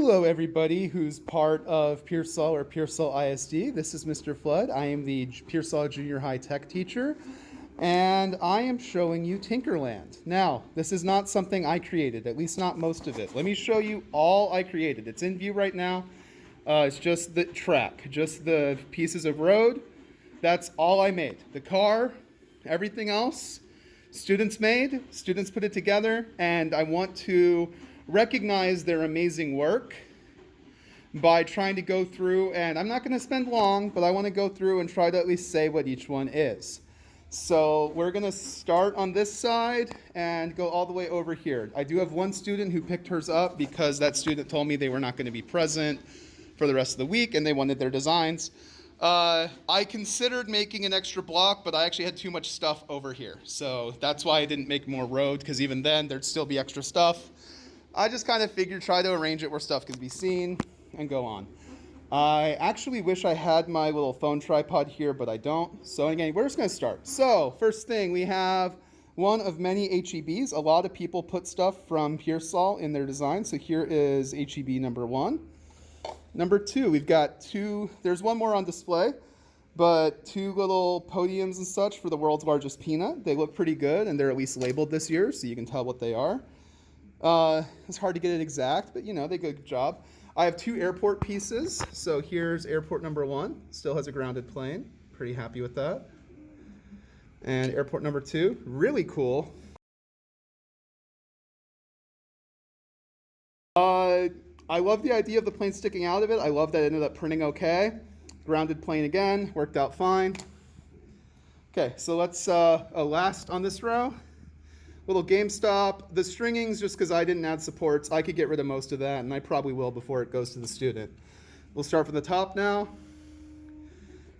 Hello, everybody who's part of Pearsall or Pearsall ISD. This is Mr. Flood. I am the Pearsall Junior High Tech teacher, and I am showing you Tinkerland. Now, this is not something I created, at least not most of it. Let me show you all I created. It's in view right now. It's just the track, just the pieces of road. That's all I made. The car, everything else, students made, students put it together, and I want to recognize their amazing work by trying to go through, and I'm not going to spend long, but I want to go through and try to at least say what each one is. So we're going to start on this side and go all the way over here. I do have one student who picked hers up because that student told me they were not going to be present for the rest of the week and they wanted their designs. I considered making an extra block, but I actually had too much stuff over here. So that's why I didn't make more road, because even then there'd still be extra stuff. I just kind of figured try to arrange it where stuff could be seen and go on. I actually wish I had my little phone tripod here, but I don't. So again, we're just going to start. So first thing, we have one of many HEBs. A lot of people put stuff from Pearsall in their design. So here is HEB number 1. Number 2, we've got two, there's one more on display, but 2 little podiums and such for the world's largest peanut. They look pretty good, and they're at least labeled this year, so you can tell what they are. It's hard to get it exact, but you know, they did a good job. I have 2 airport pieces. So here's airport number 1, still has a grounded plane. Pretty happy with that. And airport number 2, really cool. I love the idea of the plane sticking out of it. I love that it ended up printing okay. Grounded plane again, worked out fine. Okay, so let's, last on this row. Little GameStop. The stringings, just because I didn't add supports, I could get rid of most of that, and I probably will before it goes to the student. We'll start from the top now.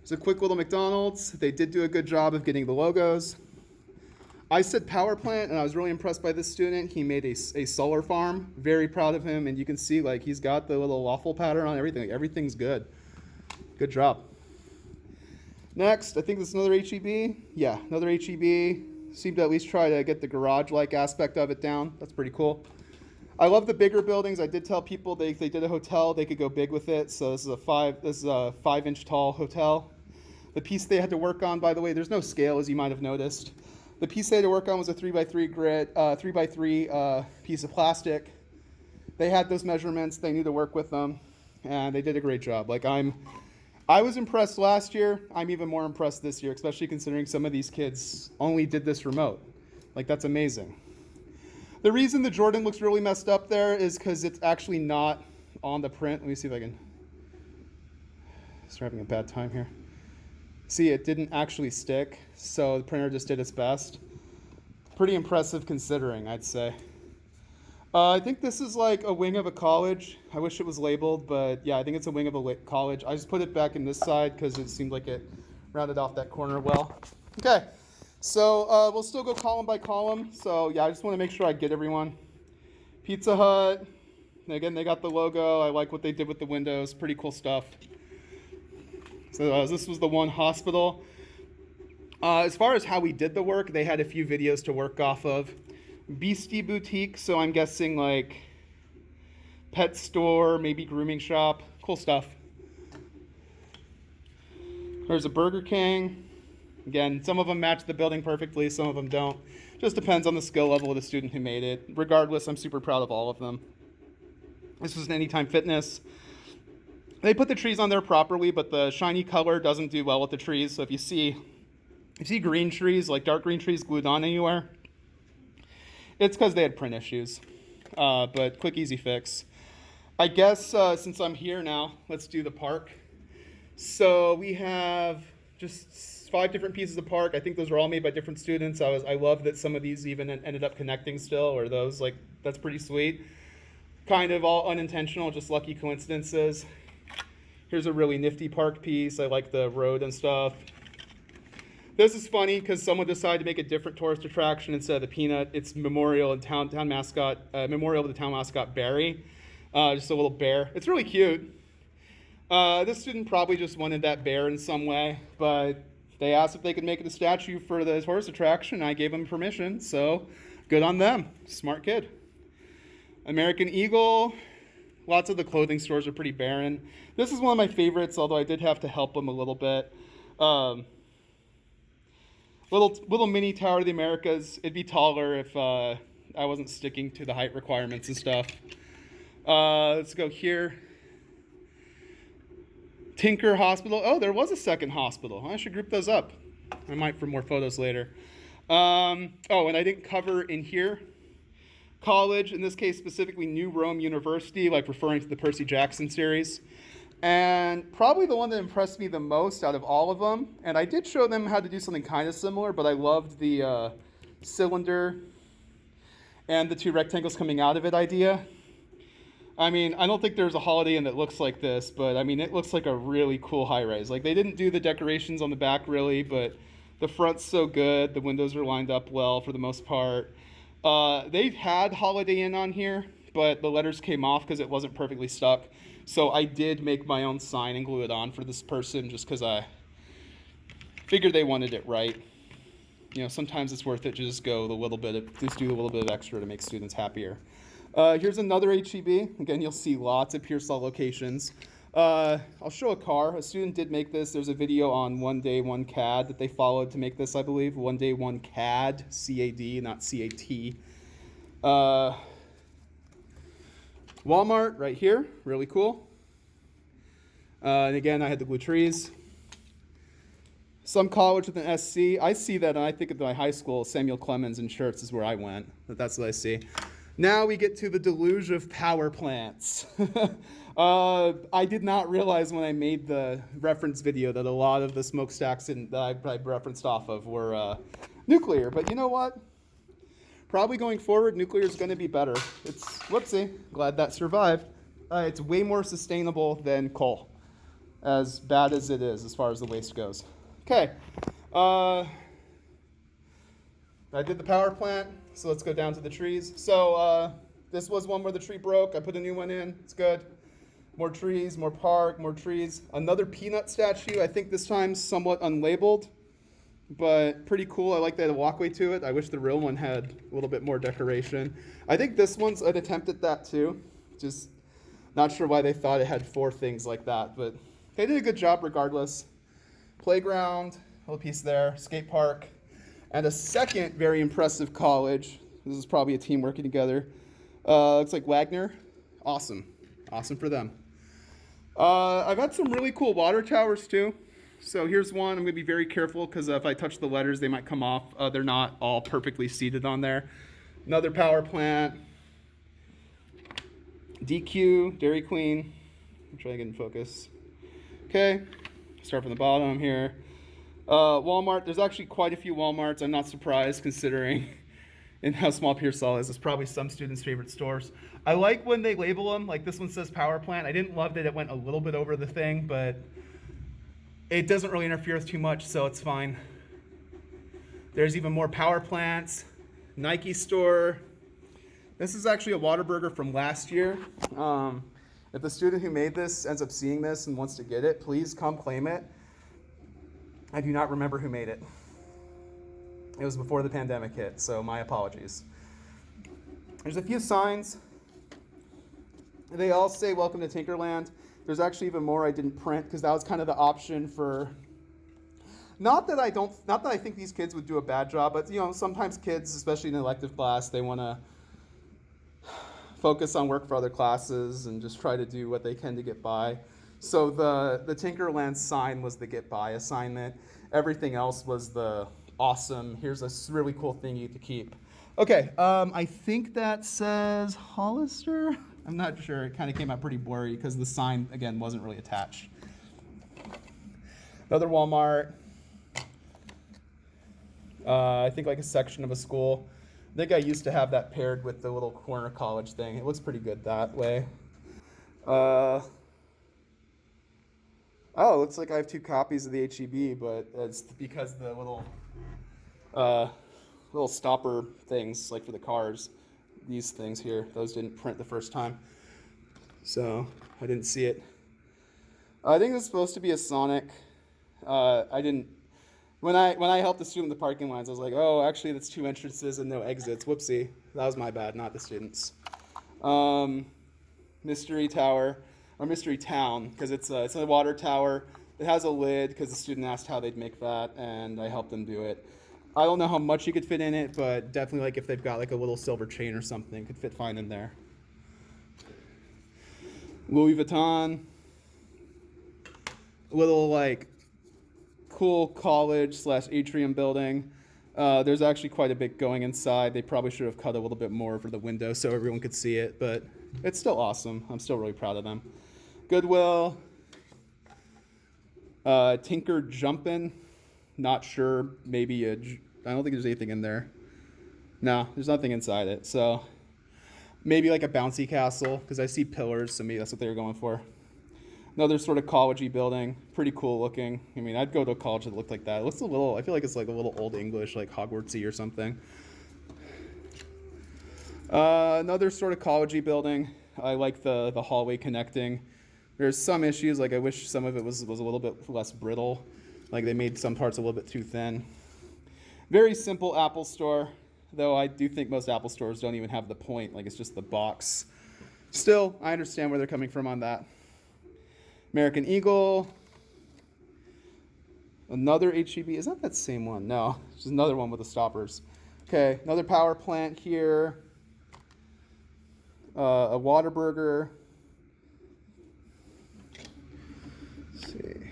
It's a quick little McDonald's. They did do a good job of getting the logos. I said power plant, and I was really impressed by this student. He made a solar farm. Very proud of him, and you can see like he's got the little waffle pattern on everything. Everything's good. Good job. Next, I think this is another HEB. Yeah, another HEB. Seemed to at least try to get the garage-like aspect of it down. That's pretty cool. I love the bigger buildings. I did tell people they did a hotel, they could go big with it. So this is a 5-inch tall hotel. The piece they had to work on, by the way, there's no scale, as you might have noticed. The piece they had to work on was a 3x3 grid, 3x3 piece of plastic. They had those measurements. They knew to work with them, and they did a great job. Like I was impressed last year. I'm even more impressed this year, especially considering some of these kids only did this remote. Like, that's amazing. The reason the Jordan looks really messed up there is because it's actually not on the print. Let me see if I can start having a bad time here. See, it didn't actually stick, so the printer just did its best. Pretty impressive considering, I'd say. I think this is like a wing of a college. I wish it was labeled, but yeah, I think it's a wing of a college. I just put it back in this side because it seemed like it rounded off that corner well. Okay, so we'll still go column by column. So yeah, I just want to make sure I get everyone. Pizza Hut. Again, they got the logo. I like what they did with the windows. Pretty cool stuff. So this was the one hospital. As far as how we did the work, they had a few videos to work off of. Beastie Boutique, so I'm guessing like pet store, maybe grooming shop. Cool stuff. There's a Burger King. Again, some of them match the building perfectly, some of them don't. Just depends on the skill level of the student who made it. Regardless, I'm super proud of all of them. This was an Anytime Fitness. They put the trees on there properly, but the shiny color doesn't do well with the trees. So if you see green trees, like dark green trees glued on anywhere, it's because they had print issues, but quick, easy fix. I guess since I'm here now, let's do the park. So we have just 5 different pieces of park. I think those were all made by different students. I love that some of these even ended up connecting still, or those, like, that's pretty sweet. Kind of all unintentional, just lucky coincidences. Here's a really nifty park piece. I like the road and stuff. This is funny because someone decided to make a different tourist attraction instead of the peanut. It's memorial to the town mascot Barry. Just a little bear. It's really cute. This student probably just wanted that bear in some way, but they asked if they could make it a statue for the tourist attraction. I gave them permission, so good on them. Smart kid. American Eagle. Lots of the clothing stores are pretty barren. This is one of my favorites, although I did have to help them a little bit. Little mini Tower of the Americas. It'd be taller if I wasn't sticking to the height requirements and stuff. Let's go here. Tinker Hospital. Oh, there was a second hospital. I should group those up. I might for more photos later. Oh, and I didn't cover in here. College, in this case specifically New Rome University, like referring to the Percy Jackson series. And probably the one that impressed me the most out of all of them, and I did show them how to do something kind of similar, but I loved the cylinder and the two rectangles coming out of it idea. I mean, I don't think there's a Holiday Inn that looks like this, but I mean, it looks like a really cool high-rise. Like, they didn't do the decorations on the back really, but the front's so good. The windows are lined up well for the most part. They've had Holiday Inn on here, but the letters came off because it wasn't perfectly stuck. So I did make my own sign and glue it on for this person just because I figured they wanted it right. You know, sometimes it's worth it to just go the little bit of, just do a little bit of extra to make students happier. Here's another HEB. Again, you'll see lots of Pearsall locations. I'll show a car. A student did make this. There's a video on One Day One CAD that they followed to make this, I believe. One Day One CAD, C-A-D, not C-A-T. Walmart right here, really cool. And again, I had the glue trees. Some college with an SC. I see that, and I think of my high school, Samuel Clemens in shirts is where I went. But that's what I see. Now we get to the deluge of power plants. I did not realize when I made the reference video that a lot of the smokestacks that I referenced off of were nuclear. But you know what? Probably going forward, nuclear is going to be better. It's, whoopsie, glad that survived. It's way more sustainable than coal, as bad as it is as far as the waste goes. Okay, I did the power plant, so let's go down to the trees. So this was one where the tree broke. I put a new one in. It's good. More trees, more park, more trees. Another peanut statue, I think this time somewhat unlabeled, but pretty cool. I like that walkway to it. I wish the real one had a little bit more decoration. I think this one's an attempt at that too. Just not sure why they thought it had 4 things like that, but they did a good job regardless. Playground, a little piece there, skate park, and a second very impressive college. This is probably a team working together. Looks like Wagner. Awesome. Awesome for them. I've had some really cool water towers too. So here's one. I'm going to be very careful because if I touch the letters, they might come off. They're not all perfectly seated on there. Another power plant. DQ, Dairy Queen. I'm trying to get in focus. Okay. Start from the bottom here. Walmart. There's actually quite a few Walmarts. I'm not surprised considering and how small Pearsall is. It's probably some students' favorite stores. I like when they label them. Like this one says power plant. I didn't love that it went a little bit over the thing, but it doesn't really interfere with too much, so it's fine. There's even more power plants. Nike store. This is actually a Whataburger from last year. If the student who made this ends up seeing this and wants to get it, please come claim it. I do not remember who made it. It was before the pandemic hit, so my apologies. There's a few signs. They all say welcome to Tinkerland. There's actually even more I didn't print because that was kind of the option for, not that I think these kids would do a bad job, but you know, sometimes kids, especially in an elective class, they want to focus on work for other classes and just try to do what they can to get by. So the Tinkerland sign was the get by assignment. Everything else was the awesome, here's a really cool thing you get to keep. Okay, I think that says Hollister. I'm not sure, it kind of came out pretty blurry because the sign, again, wasn't really attached. Another Walmart. I think like a section of a school. I think I used to have that paired with the little corner college thing. It looks pretty good that way. Oh, it looks like I have 2 copies of the HEB, but it's because the little stopper things, like for the cars, these things here, those didn't print the first time, so I didn't see it. I think it's supposed to be a Sonic. I didn't. When I helped the student with the parking lines, I was like, oh, actually, that's 2 entrances and no exits. Whoopsie. That was my bad, not the students. mystery tower, or mystery town, because it's a water tower. It has a lid because the student asked how they'd make that, and I helped them do it. I don't know how much you could fit in it, but definitely like if they've got like a little silver chain or something, could fit fine in there. Louis Vuitton, little like cool college/atrium building. There's actually quite a bit going inside. They probably should have cut a little bit more for the window so everyone could see it, but it's still awesome. I'm still really proud of them. Goodwill, Tinker Jumpin', not sure, maybe I don't think there's anything in there. No, there's nothing inside it. So maybe like a bouncy castle, because I see pillars, so maybe that's what they were going for. Another sort of college-y building, pretty cool looking. I mean, I'd go to a college that looked like that. It looks a little, I feel like it's like a little old English, like Hogwartsy or something. Another sort of college-y building. I like the hallway connecting. There's some issues, like I wish some of it was a little bit less brittle. Like they made some parts a little bit too thin. Very simple Apple store, though I do think most Apple stores don't even have the point, like it's just the box. Still, I understand where they're coming from on that. American Eagle. Another HEB. Is that that same one? No, it's just another one with the stoppers. Okay, another power plant here. A Whataburger. Let's see.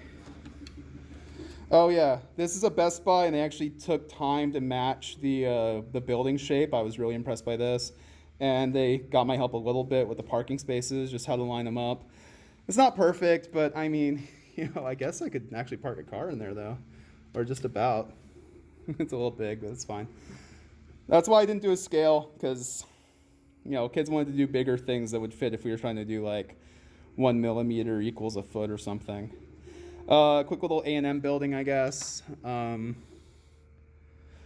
Oh yeah, this is a Best Buy, and they actually took time to match the building shape. I was really impressed by this, and they got my help a little bit with the parking spaces, just how to line them up. It's not perfect, but I mean, I guess I could actually park a car in there though, or just about. It's a little big, but it's fine. That's why I didn't do a scale, because kids wanted to do bigger things that would fit if we were trying to do like 1 millimeter equals a foot or something. Quick little A&M building, I guess.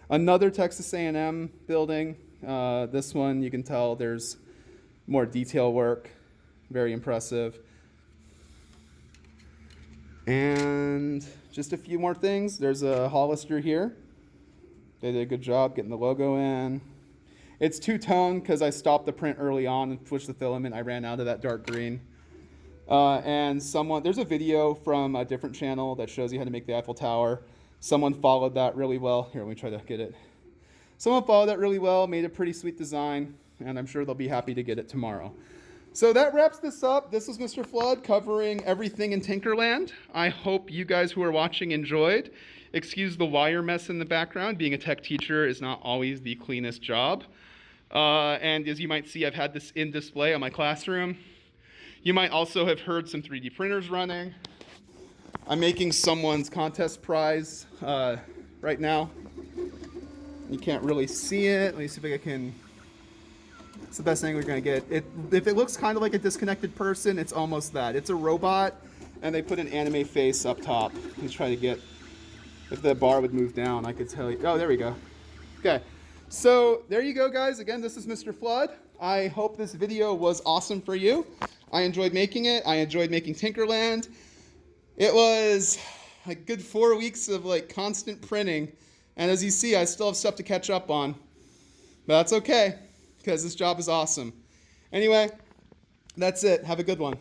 Another Texas A&M building. This one, you can tell there's more detail work. Very impressive. And just a few more things. There's a Hollister here. They did a good job getting the logo in. It's two-tone because I stopped the print early on and switched the filament. I ran out of that dark green. And there's a video from a different channel that shows you how to make the Eiffel Tower. Someone followed that really well. Here, let me try to get it. Someone followed that really well, made a pretty sweet design, and I'm sure they'll be happy to get it tomorrow. So that wraps this up. This was Mr. Flood covering everything in Tinkerland. I hope you guys who are watching enjoyed. Excuse the wire mess in the background. Being a tech teacher is not always the cleanest job. And as you might see, I've had this in display on my classroom. You might also have heard some 3D printers running. I'm making someone's contest prize right now. You can't really see it. Let me see if I can. It's the best thing we're going to get. If it looks kind of like a disconnected person, it's almost that. It's a robot, and they put an anime face up top. Let's try to get, if the bar would move down, I could tell you. Oh, there we go. Okay, so there you go, guys. Again, this is Mr. Flood. I hope this video was awesome for you. I enjoyed making it. I enjoyed making Tinkerland. It was a good 4 weeks of like constant printing, and as you see, I still have stuff to catch up on. But that's okay, because this job is awesome. Anyway, that's it. Have a good one.